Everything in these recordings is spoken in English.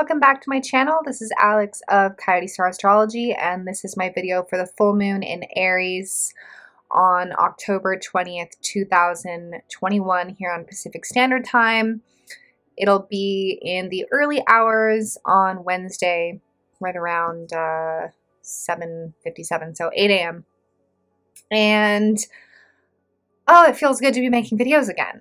welcome back to my channel. This is Alex of Coyote Star Astrology, and this is my video for the full moon in Aries on October 20th, 2021 here on Pacific Standard Time. It'll be in the early hours on Wednesday, right around 7:57, so 8 a.m. And oh, it feels good to be making videos again.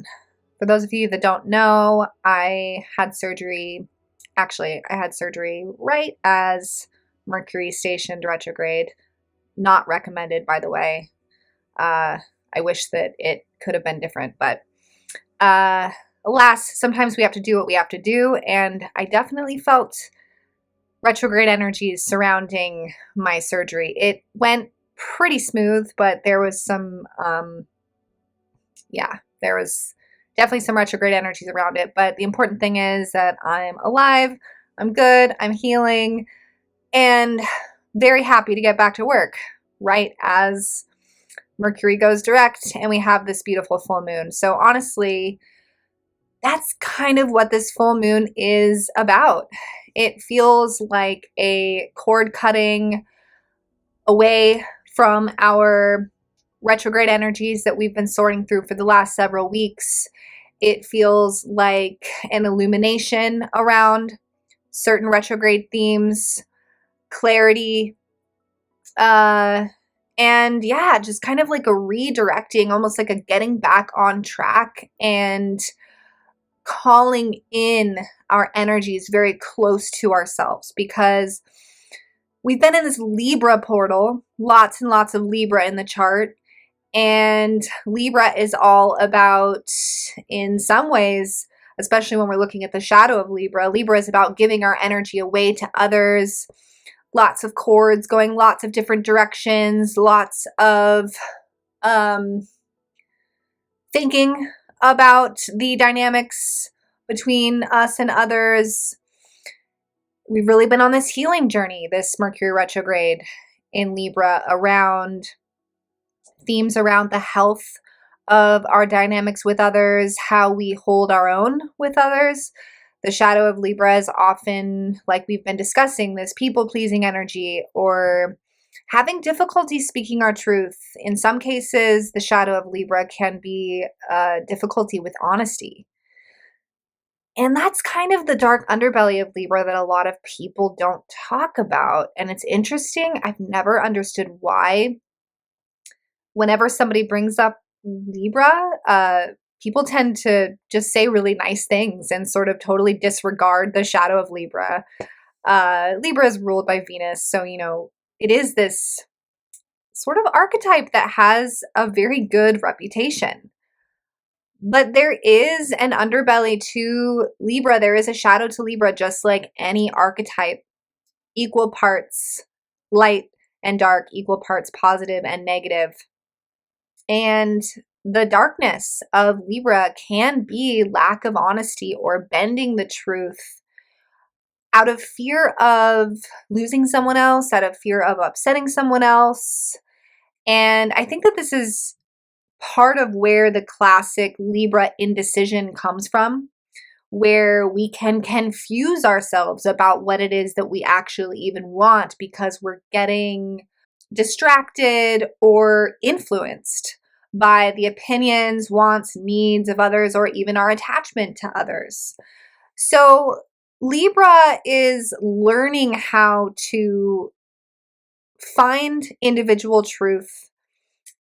For those of you that don't know, I had surgery. Actually, I had surgery right as Mercury stationed retrograde. Not recommended, by the way. I wish that it could have been different, but alas, sometimes we have to do what we have to do, and I definitely felt retrograde energies surrounding my surgery. It went pretty smooth, but there was some, there was definitely some retrograde energies around it. But the important thing is that I'm alive, I'm good, I'm healing, and very happy to get back to work right as Mercury goes direct and we have this beautiful full moon. So honestly, that's kind of what this full moon is about. It feels like a cord cutting away from our retrograde energies that we've been sorting through for the last several weeks. It feels like an illumination around certain retrograde themes, clarity, and yeah, just kind of like a redirecting, almost like a getting back on track and calling in our energies very close to ourselves, because we've been in this Libra portal, lots and lots of Libra in the chart. And Libra is all about, in some ways, especially when we're looking at the shadow of Libra, Libra is about giving our energy away to others. Lots of cords going lots of different directions, lots of thinking about the dynamics between us and others. We've really been on this healing journey, this Mercury retrograde in Libra, around themes around the health of our dynamics with others, how we hold our own with others. The shadow of Libra is often, like we've been discussing, this people-pleasing energy or having difficulty speaking our truth. In some cases, the shadow of Libra can be difficulty with honesty. And that's kind of the dark underbelly of Libra that a lot of people don't talk about. And it's interesting. I've never understood why whenever somebody brings up Libra, people tend to just say really nice things and sort of totally disregard the shadow of Libra. Libra is ruled by Venus, so, you know, it is this sort of archetype that has a very good reputation. But there is an underbelly to Libra. There is a shadow to Libra, just like any archetype. Equal parts light and dark, equal parts positive and negative. And the darkness of Libra can be lack of honesty or bending the truth out of fear of losing someone else, out of fear of upsetting someone else. And I think that this is part of where the classic Libra indecision comes from, where we can confuse ourselves about what it is that we actually even want because we're getting distracted or influenced by the opinions, wants, needs of others, or even our attachment to others. So Libra is learning how to find individual truth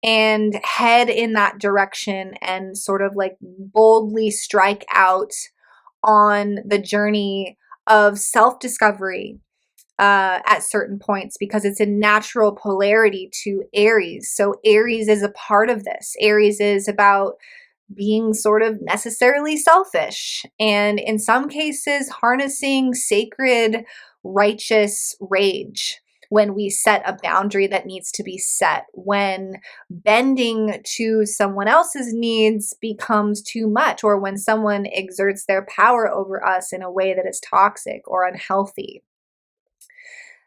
and head in that direction and sort of like boldly strike out on the journey of self-discovery at certain points, because it's a natural polarity to Aries. So Aries is a part of this. Aries is about being sort of necessarily selfish, and in some cases harnessing sacred, righteous rage when we set a boundary that needs to be set, when bending to someone else's needs becomes too much, or when someone exerts their power over us in a way that is toxic or unhealthy.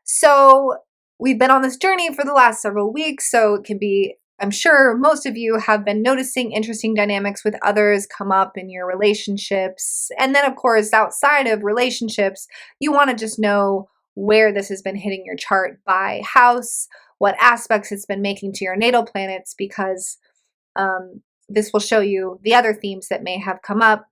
So we've been on this journey for the last several weeks, so it can be I'm sure most of you have been noticing interesting dynamics with others come up in your relationships. And then, of course, outside of relationships, you want to just know where this has been hitting your chart by house, what aspects it's been making to your natal planets, because this will show you the other themes that may have come up.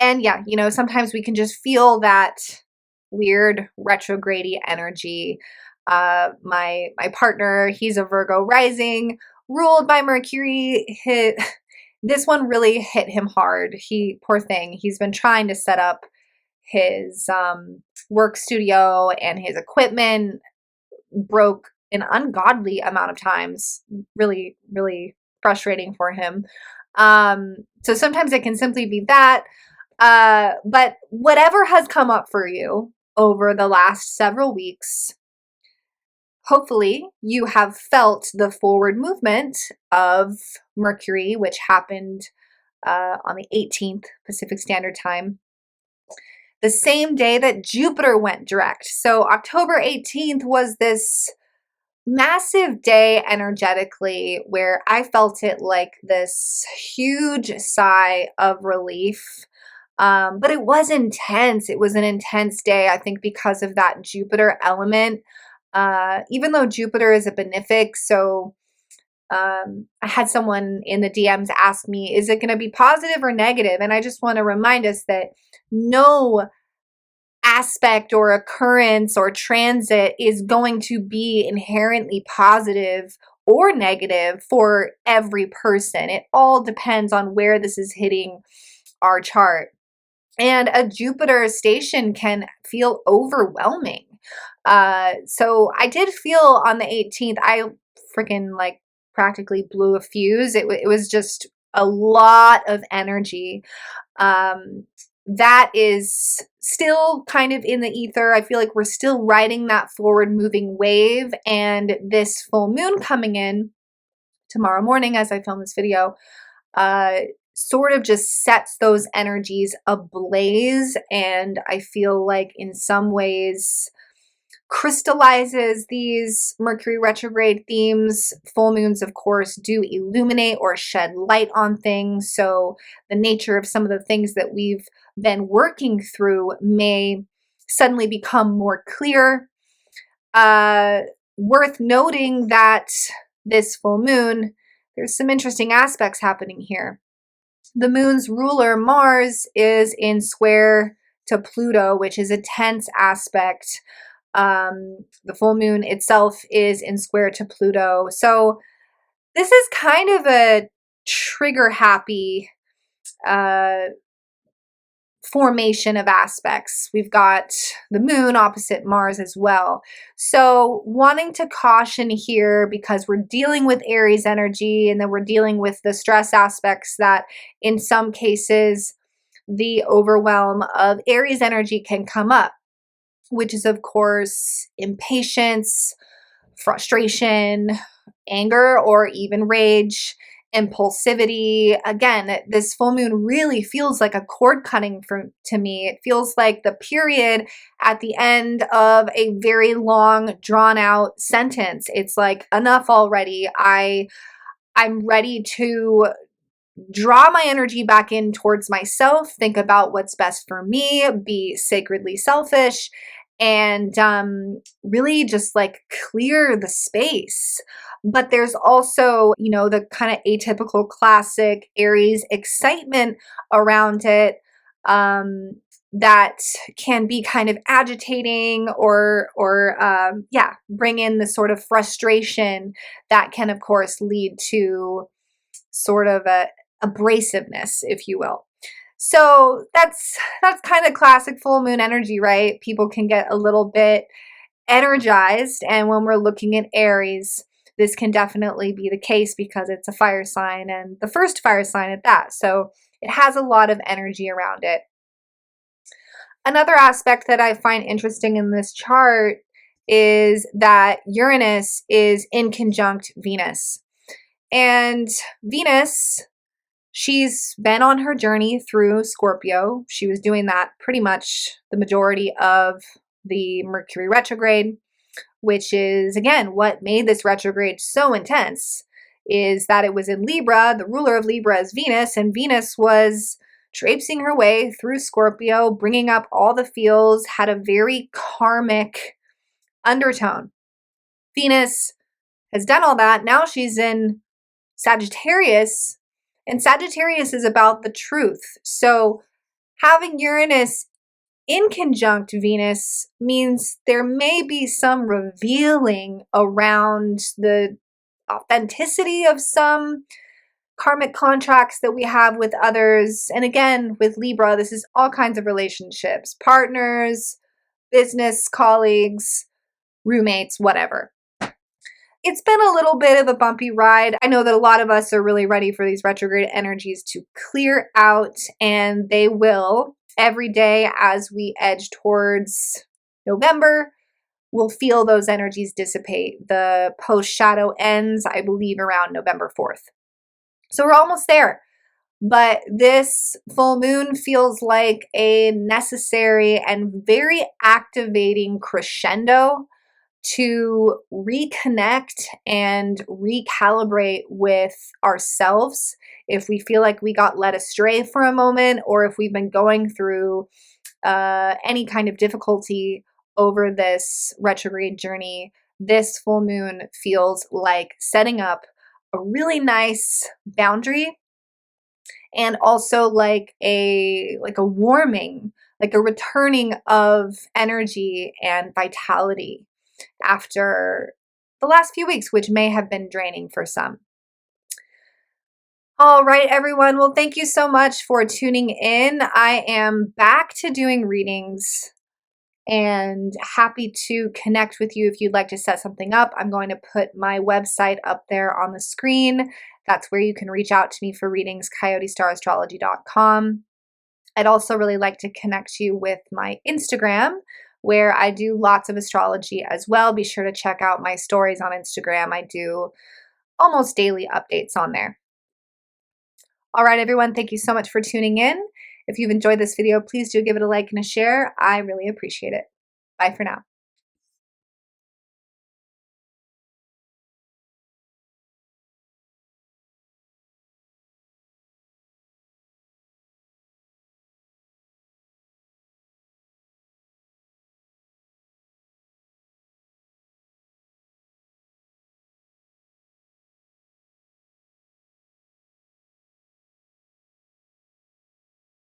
And yeah, sometimes we can just feel that weird retrograde energy. My partner, he's a Virgo rising, ruled by Mercury. This one really hit him hard. Poor thing. He's been trying to set up his work studio, and his equipment broke an ungodly amount of times. Really, really frustrating for him. So sometimes it can simply be that. But whatever has come up for you over the last several weeks, hopefully you have felt the forward movement of Mercury, which happened on the 18th Pacific Standard Time, the same day that Jupiter went direct. So October 18th was this massive day energetically where I felt it like this huge sigh of relief. But it was intense. It was an intense day, I think, because of that Jupiter element. Even though Jupiter is a benefic, so I had someone in the DMs ask me, is it going to be positive or negative? And I just want to remind us that no aspect or occurrence or transit is going to be inherently positive or negative for every person. It all depends on where this is hitting our chart. And a Jupiter station can feel overwhelming. So I did feel on the 18th, I freaking practically blew a fuse. It was just a lot of energy. That is still kind of in the ether. I feel like we're still riding that forward moving wave. And this full moon coming in tomorrow morning as I film this video, sort of just sets those energies ablaze. And I feel like in some ways crystallizes these Mercury retrograde themes. Full moons, of course, do illuminate or shed light on things. So the nature of some of the things that we've been working through may suddenly become more clear. Worth noting that this full moon, there's some interesting aspects happening here. The moon's ruler, Mars, is in square to Pluto, which is a tense aspect. The full moon itself is in square to Pluto. So this is kind of a trigger happy formation of aspects. We've got the moon opposite Mars as well. So wanting to caution here, because we're dealing with Aries energy, and then we're dealing with the stress aspects that in some cases the overwhelm of Aries energy can come up, which is, of course, impatience, frustration, anger, or even rage, impulsivity. Again, this full moon really feels like a cord cutting to me. It feels like the period at the end of a very long, drawn out sentence. It's like, enough already. I'm ready to draw my energy back in towards myself, think about what's best for me, be sacredly selfish, and really just clear the space. But there's also, the kind of atypical classic Aries excitement around it that can be kind of agitating or bring in the sort of frustration that can, of course, lead to sort of a abrasiveness, if you will. So that's kind of classic full moon energy, right? People can get a little bit energized, and when we're looking at Aries, this can definitely be the case because it's a fire sign, and the first fire sign at that. So it has a lot of energy around it. Another aspect that I find interesting in this chart is that Uranus is in conjunct Venus. And Venus, she's been on her journey through Scorpio. She was doing that pretty much the majority of the Mercury retrograde, which is, again, what made this retrograde so intense, is that it was in Libra. The ruler of Libra is Venus, and Venus was traipsing her way through Scorpio, bringing up all the feels, had a very karmic undertone. Venus has done all that. Now she's in Sagittarius, and Sagittarius is about the truth. So having Uranus in conjunct Venus means there may be some revealing around the authenticity of some karmic contracts that we have with others. And again, with Libra, this is all kinds of relationships, partners, business colleagues, roommates, whatever. It's been a little bit of a bumpy ride. I know that a lot of us are really ready for these retrograde energies to clear out, and they will every day as we edge towards November. We'll feel those energies dissipate. The post shadow ends, I believe, around November 4th. So we're almost there. But this full moon feels like a necessary and very activating crescendo to reconnect and recalibrate with ourselves if we feel like we got led astray for a moment, or if we've been going through any kind of difficulty over this retrograde journey. This full moon feels like setting up a really nice boundary, and also like a warming, like a returning of energy and vitality after the last few weeks, which may have been draining for some. All right, everyone. Well, thank you so much for tuning in. I am back to doing readings and happy to connect with you if you'd like to set something up. I'm going to put my website up there on the screen. That's where you can reach out to me for readings, coyotestarastrology.com. I'd also really like to connect you with my Instagram, where I do lots of astrology as well. Be sure to check out my stories on Instagram. I do almost daily updates on there. All right, everyone, thank you so much for tuning in. If you've enjoyed this video, please do give it a like and a share. I really appreciate it. Bye for now.